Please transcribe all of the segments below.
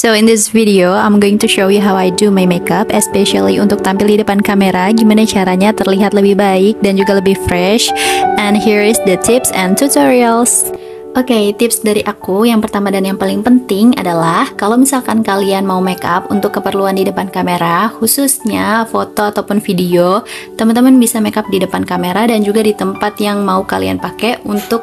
So in this video, I'm going to show you how I do my makeup, especially untuk tampil di depan kamera, gimana caranya terlihat lebih baik dan juga lebih fresh. And here is the tips and tutorials. Oke, tips dari aku yang pertama dan yang paling penting adalah kalau misalkan kalian mau makeup untuk keperluan di depan kamera, khususnya foto ataupun video, teman-teman bisa makeup di depan kamera dan juga di tempat yang mau kalian pakai untuk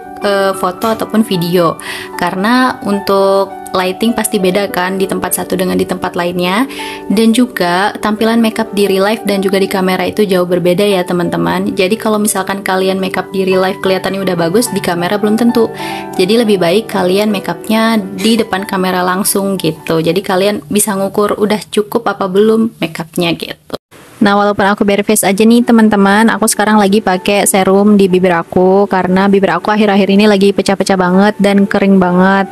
foto ataupun video. Karena untuk lighting pasti beda kan di tempat satu dengan di tempat lainnya, dan juga tampilan makeup di real life dan juga di kamera itu jauh berbeda ya teman-teman. Jadi kalau misalkan kalian makeup di real life kelihatannya udah bagus, di kamera belum tentu. Jadi lebih baik kalian makeupnya di depan kamera langsung gitu. Jadi kalian bisa ngukur udah cukup apa belum makeupnya gitu. Nah, walaupun aku bare face aja nih teman-teman, aku sekarang lagi pakai serum di bibir aku karena bibir aku akhir-akhir ini lagi pecah-pecah banget dan kering banget.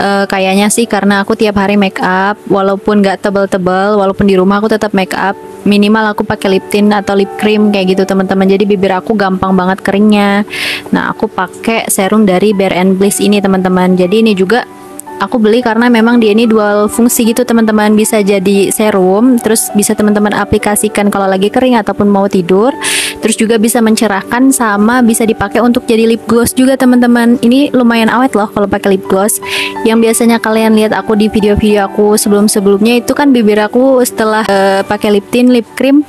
Kayaknya sih karena aku tiap hari make up, walaupun nggak tebel-tebel, walaupun di rumah aku tetap make up. Minimal aku pakai lip tint atau lip cream kayak gitu teman-teman. Jadi bibir aku gampang banget keringnya. Nah, aku pakai serum dari Bare and Bliss ini teman-teman. Jadi ini juga aku beli karena memang dia ini dual fungsi gitu teman-teman, bisa jadi serum, terus bisa teman-teman aplikasikan kalau lagi kering ataupun mau tidur, terus juga bisa mencerahkan sama bisa dipakai untuk jadi lip gloss juga teman-teman. Ini lumayan awet loh kalau pakai lip gloss. Yang biasanya kalian lihat aku di video-video aku sebelum-sebelumnya itu kan bibir aku setelah pakai lip tint, lip cream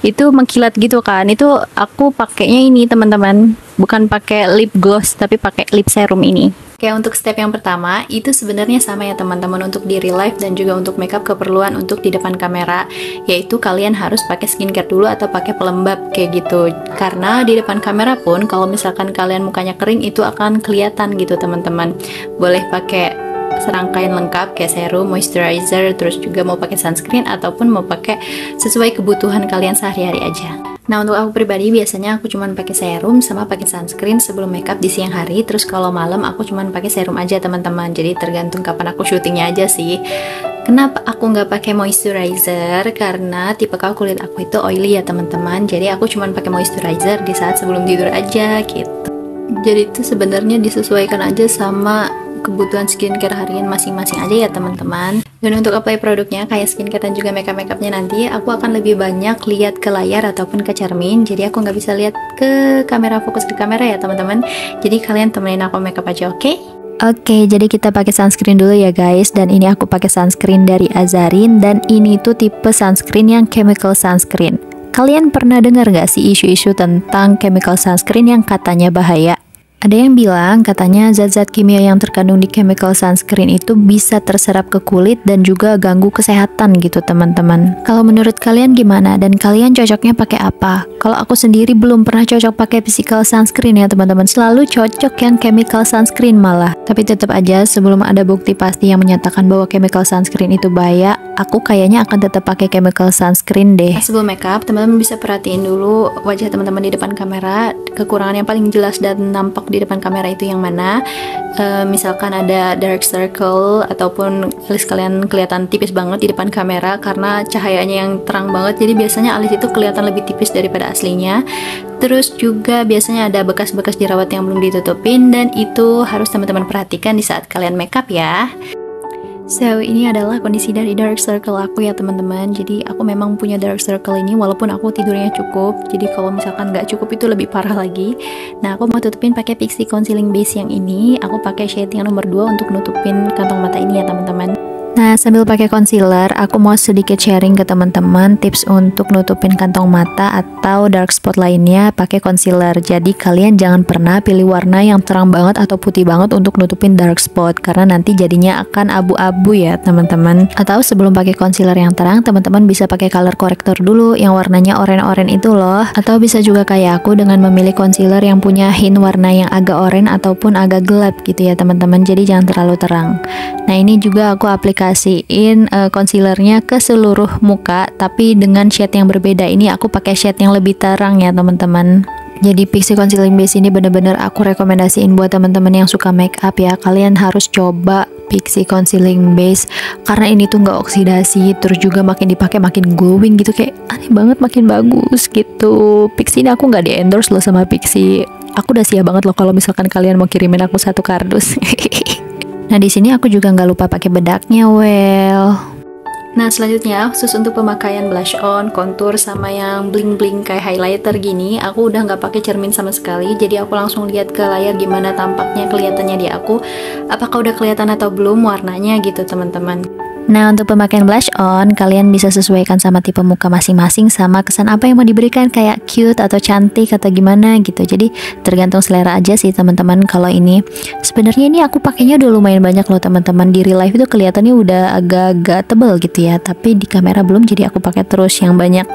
itu mengkilat gitu kan. Itu aku pakainya ini teman-teman, bukan pakai lip gloss tapi pakai lip serum ini. Oke, untuk step yang pertama itu sebenarnya sama ya teman-teman untuk di real life dan juga untuk makeup keperluan untuk di depan kamera, yaitu kalian harus pakai skincare dulu atau pakai pelembab kayak gitu. Karena di depan kamera pun kalau misalkan kalian mukanya kering itu akan kelihatan gitu teman-teman. Boleh pakai serangkaian lengkap kayak serum, moisturizer, terus juga mau pakai sunscreen ataupun mau pakai sesuai kebutuhan kalian sehari-hari aja. Nah, untuk aku pribadi biasanya aku cuman pakai serum sama pakai sunscreen sebelum makeup di siang hari. Terus kalau malam aku cuman pakai serum aja teman-teman. Jadi tergantung kapan aku syutingnya aja sih. Kenapa aku nggak pakai moisturizer? Karena tipe kulit aku itu oily ya teman-teman. Jadi aku cuman pakai moisturizer di saat sebelum tidur aja gitu. Jadi itu sebenarnya disesuaikan aja sama kebutuhan skincare harian masing-masing aja ya teman-teman. Dan untuk apply produknya kayak skincare dan juga makeup-makeupnya nanti aku akan lebih banyak lihat ke layar ataupun ke cermin. Jadi aku nggak bisa lihat ke kamera, fokus ke kamera ya teman-teman. Jadi kalian temenin aku makeup aja, oke? Oke, jadi kita pakai sunscreen dulu ya guys. Dan ini aku pakai sunscreen dari Azarin, dan ini tuh tipe sunscreen yang chemical sunscreen. Kalian pernah dengar nggak sih isu-isu tentang chemical sunscreen yang katanya bahaya? Ada yang bilang katanya zat-zat kimia yang terkandung di chemical sunscreen itu bisa terserap ke kulit dan juga ganggu kesehatan gitu teman-teman. Kalau menurut kalian gimana? Dan kalian cocoknya pakai apa? Kalau aku sendiri belum pernah cocok pakai physical sunscreen ya teman-teman. Selalu cocok yang chemical sunscreen malah. Tapi tetap aja sebelum ada bukti pasti yang menyatakan bahwa chemical sunscreen itu bahaya, aku kayaknya akan tetap pakai chemical sunscreen deh. Sebelum makeup, teman-teman bisa perhatiin dulu wajah teman-teman di depan kamera. Kekurangan yang paling jelas dan nampak di depan kamera itu yang mana. Misalkan ada dark circle ataupun alis kalian kelihatan tipis banget di depan kamera karena cahayanya yang terang banget, jadi biasanya alis itu kelihatan lebih tipis daripada aslinya. Terus juga biasanya ada bekas-bekas jerawat yang belum ditutupin, dan itu harus teman-teman perhatikan di saat kalian makeup ya. So, ini adalah kondisi dari dark circle aku ya teman-teman. Jadi aku memang punya dark circle ini walaupun aku tidurnya cukup. Jadi kalau misalkan nggak cukup itu lebih parah lagi. Nah, aku mau tutupin pakai Pixi Concealing Base yang ini. Aku pakai shade yang nomor 2 untuk nutupin kantong mata ini ya teman-teman. Nah, sambil pakai concealer, aku mau sedikit sharing ke teman-teman tips untuk nutupin kantong mata atau dark spot lainnya pakai concealer. Jadi kalian jangan pernah pilih warna yang terang banget atau putih banget untuk nutupin dark spot, karena nanti jadinya akan abu-abu ya teman-teman. Atau sebelum pakai concealer yang terang, teman-teman bisa pakai color corrector dulu yang warnanya oranye-oranye itu loh. Atau bisa juga kayak aku dengan memilih concealer yang punya hint warna yang agak oranye ataupun agak gelap gitu ya teman-teman. Jadi jangan terlalu terang. Nah, ini juga aku aplikasiin concealernya ke seluruh muka tapi dengan shade yang berbeda. Ini aku pakai shade yang lebih terang ya teman-teman. Jadi Pixi Concealing Base ini bener-bener aku rekomendasiin buat teman-teman yang suka make up ya. Kalian harus coba Pixi Concealing Base karena ini tuh nggak oksidasi, terus juga makin dipakai makin glowing gitu, kayak aneh banget makin bagus gitu. Pixi ini aku nggak di endorse loh sama Pixi. Aku udah siap banget loh kalau misalkan kalian mau kirimin aku satu kardus. Nah, di sini aku juga nggak lupa pakai bedaknya, well. Nah, selanjutnya khusus untuk pemakaian blush on, contour, sama yang bling-bling kayak highlighter gini, aku udah nggak pakai cermin sama sekali. Jadi aku langsung lihat ke layar gimana tampaknya kelihatannya di aku. Apakah udah kelihatan atau belum warnanya gitu, teman-teman. Nah, untuk pemakaian blush on, kalian bisa sesuaikan sama tipe muka masing-masing, sama kesan apa yang mau diberikan, kayak cute atau cantik atau gimana gitu. Jadi tergantung selera aja sih, teman-teman. Kalau ini sebenarnya ini aku pakainya udah lumayan banyak loh, teman-teman. Di real life itu kelihatannya udah agak-agak tebel gitu ya, tapi di kamera belum, jadi aku pakai terus yang banyak.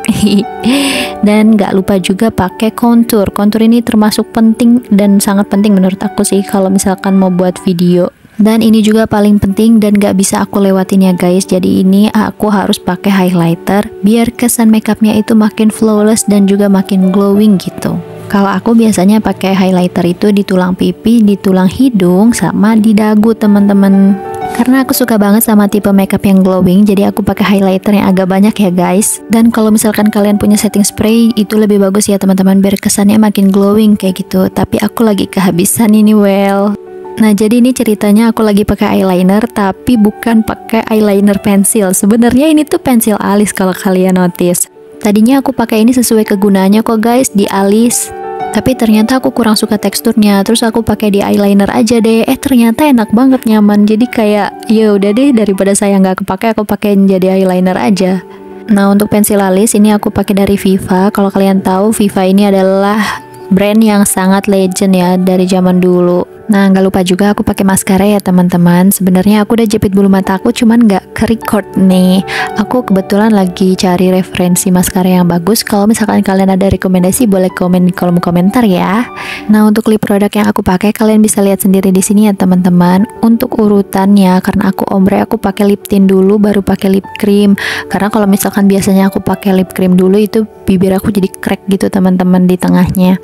Dan nggak lupa juga pakai contour. Contour ini termasuk penting dan sangat penting menurut aku sih kalau misalkan mau buat video. Dan ini juga paling penting dan gak bisa aku lewatin ya guys. Jadi ini aku harus pakai highlighter biar kesan makeupnya itu makin flawless dan juga makin glowing gitu. Kalau aku biasanya pakai highlighter itu di tulang pipi, di tulang hidung, sama di dagu, teman-teman. Karena aku suka banget sama tipe makeup yang glowing, jadi aku pakai highlighter yang agak banyak ya guys. Dan kalau misalkan kalian punya setting spray, itu lebih bagus ya teman-teman, biar kesannya makin glowing kayak gitu. Tapi aku lagi kehabisan ini, well. Nah, jadi ini ceritanya aku lagi pakai eyeliner, tapi bukan pakai eyeliner pensil. Sebenarnya ini tuh pensil alis kalau kalian notice. Tadinya aku pakai ini sesuai kegunaannya kok guys, di alis. Tapi ternyata aku kurang suka teksturnya, terus aku pakai di eyeliner aja deh. Ternyata enak banget, nyaman. Jadi kayak ya udah deh, daripada saya nggak kepake, aku pakein jadi eyeliner aja. Nah, untuk pensil alis ini aku pakai dari Viva. Kalau kalian tahu, Viva ini adalah brand yang sangat legend ya dari zaman dulu. Nah, nggak lupa juga aku pakai maskara ya teman-teman. Sebenarnya aku udah jepit bulu mata aku, cuman nggak ke-record nih. Aku kebetulan lagi cari referensi maskara yang bagus. Kalau misalkan kalian ada rekomendasi, boleh komen di kolom komentar ya. Nah, untuk lip produk yang aku pakai, kalian bisa lihat sendiri di sini ya teman-teman. Untuk urutannya, karena aku ombre, aku pakai lip tint dulu, baru pakai lip cream. Karena kalau misalkan biasanya aku pakai lip cream dulu, itu bibir aku jadi crack gitu teman-teman di tengahnya.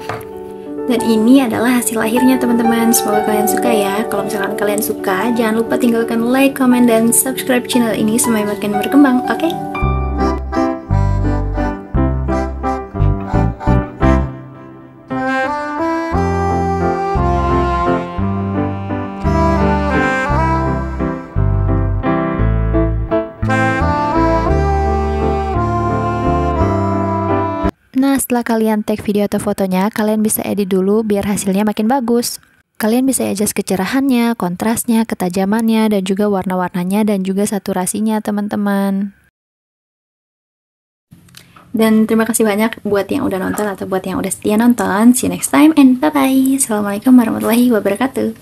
Dan ini adalah hasil akhirnya teman-teman. Semoga kalian suka ya. Kalau misalkan kalian suka, jangan lupa tinggalkan like, comment, dan subscribe channel ini supaya makin berkembang, oke? Nah, setelah kalian take video atau fotonya, kalian bisa edit dulu biar hasilnya makin bagus. Kalian bisa adjust kecerahannya, kontrasnya, ketajamannya, dan juga warna-warnanya, dan juga saturasinya, teman-teman. Dan terima kasih banyak buat yang udah nonton atau buat yang udah setia nonton. See you next time and bye-bye. Assalamualaikum warahmatullahi wabarakatuh.